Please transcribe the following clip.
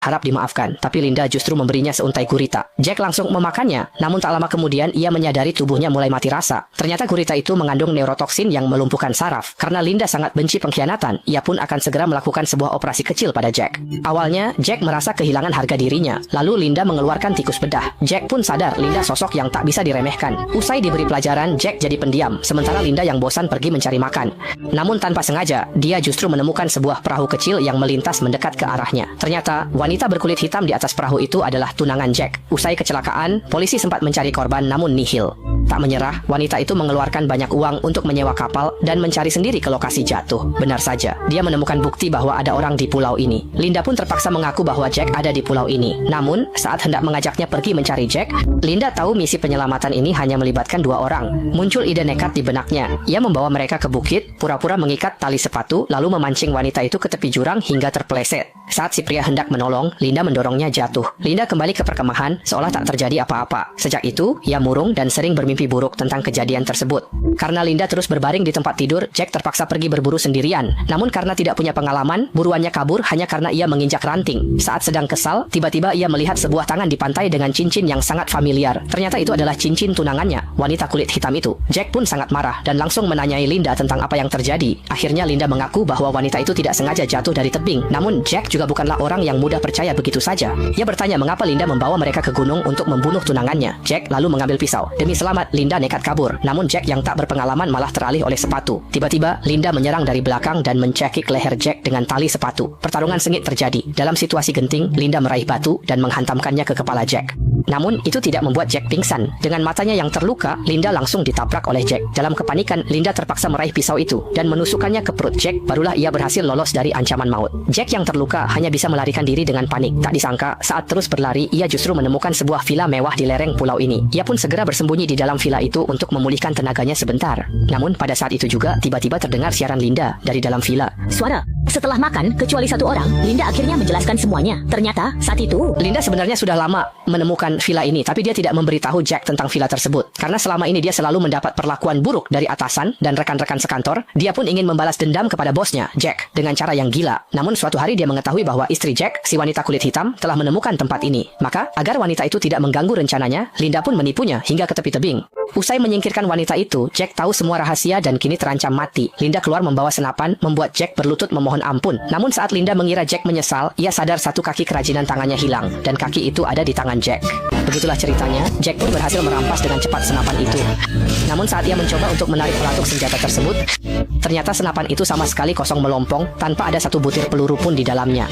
harap dimaafkan, tapi Linda justru memberinya seuntai gurita. Jack langsung memakannya, namun tak lama kemudian ia menyadari tubuhnya mulai mati rasa. Ternyata gurita itu mengandung neurotoksin yang melumpuhkan saraf. Karena Linda sangat benci pengkhianatan, ia pun akan segera melakukan sebuah operasi kecil pada Jack. Awalnya, Jack merasa kehilangan harga dirinya, lalu Linda mengeluarkan tikus bedah. Jack pun sadar Linda sosok yang tak bisa diremehkan. Usai diberi pelajaran, Jack jadi pendiam, sementara Linda yang bosan pergi mencari makan. Namun tanpa sengaja, dia justru menemukan sebuah perahu kecil yang melintas mendekat ke arahnya. Ternyata, wanita berkulit hitam di atas perahu itu adalah tunangan Jack. Usai kecelakaan, polisi sempat mencari korban namun nihil. Tak menyerah, wanita itu mengeluarkan banyak uang untuk menyewa kapal dan mencari sendiri ke lokasi jatuh. Benar saja, dia menemukan bukti bahwa ada orang di pulau ini. Linda pun terpaksa mengaku bahwa Jack ada di pulau ini. Namun, saat hendak mengajaknya pergi mencari Jack, Linda tahu misi penyelamatan ini hanya melibatkan 2 orang. Muncul ide nekat di benaknya. Ia membawa mereka ke bukit, pura-pura mengikat tali sepatu, lalu memancing wanita itu ke tepi jurang hingga terpeleset. Saat si pria hendak menolong, Linda mendorongnya jatuh. Linda kembali ke perkemahan, seolah tak terjadi apa-apa. Sejak itu, ia murung dan sering bermimpi buruk tentang kejadian tersebut. Karena Linda terus berbaring di tempat tidur, Jack terpaksa pergi berburu sendirian. Namun karena tidak punya pengalaman, buruannya kabur hanya karena ia menginjak ranting. Saat sedang kesal, tiba-tiba ia melihat sebuah tangan di pantai dengan cincin yang sangat familiar. Ternyata itu adalah cincin tunangannya, wanita kulit hitam itu. Jack pun sangat marah dan langsung menanyai Linda tentang apa yang terjadi. Akhirnya Linda mengaku bahwa wanita itu tidak sengaja jatuh dari tebing. Namun Jack juga bukanlah orang yang mudah percaya begitu saja. Ia bertanya mengapa Linda membawa mereka ke gunung untuk membunuh tunangannya. Jack lalu mengambil pisau. Demi selamat, Linda nekat kabur. Namun Jack yang tak berpengalaman malah teralih oleh sepatu. Tiba-tiba, Linda menyerang dari belakang dan mencekik leher Jack dengan tali sepatu. Pertarungan sengit terjadi. Dalam situasi genting, Linda meraih batu dan menghantamkannya ke kepala Jack. Namun, itu tidak membuat Jack pingsan. Dengan matanya yang terluka, Linda langsung ditabrak oleh Jack. Dalam kepanikan, Linda terpaksa meraih pisau itu dan menusukkannya ke perut Jack. Barulah ia berhasil lolos dari ancaman maut. Jack yang terluka hanya bisa melarikan diri dengan panik. Tak disangka, saat terus berlari, ia justru menemukan sebuah villa mewah di lereng pulau ini. Ia pun segera bersembunyi di dalam villa itu untuk memulihkan tenaganya sebentar. Namun, pada saat itu juga, tiba-tiba terdengar siaran Linda dari dalam villa. Suara. Setelah makan, kecuali 1 orang, Linda akhirnya menjelaskan semuanya. Ternyata, saat itu, Linda sebenarnya sudah lama menemukan villa ini, tapi dia tidak memberitahu Jack tentang villa tersebut. Karena selama ini dia selalu mendapat perlakuan buruk dari atasan dan rekan-rekan sekantor. Dia pun ingin membalas dendam kepada bosnya, Jack, dengan cara yang gila. Namun suatu hari dia mengetahui bahwa istri Jack, si wanita kulit hitam, telah menemukan tempat ini. Maka, agar wanita itu tidak mengganggu rencananya, Linda pun menipunya hingga ke tepi tebing. Usai menyingkirkan wanita itu, Jack tahu semua rahasia dan kini terancam mati. Linda keluar membawa senapan, membuat Jack berlutut memohon ampun. Namun saat Linda mengira Jack menyesal, ia sadar satu kaki kerajinan tangannya hilang, dan kaki itu ada di tangan Jack. Begitulah ceritanya, Jack pun berhasil merampas dengan cepat senapan itu. Namun saat ia mencoba untuk menarik pelatuk senjata tersebut, ternyata senapan itu sama sekali kosong melompong, tanpa ada satu butir peluru pun di dalamnya.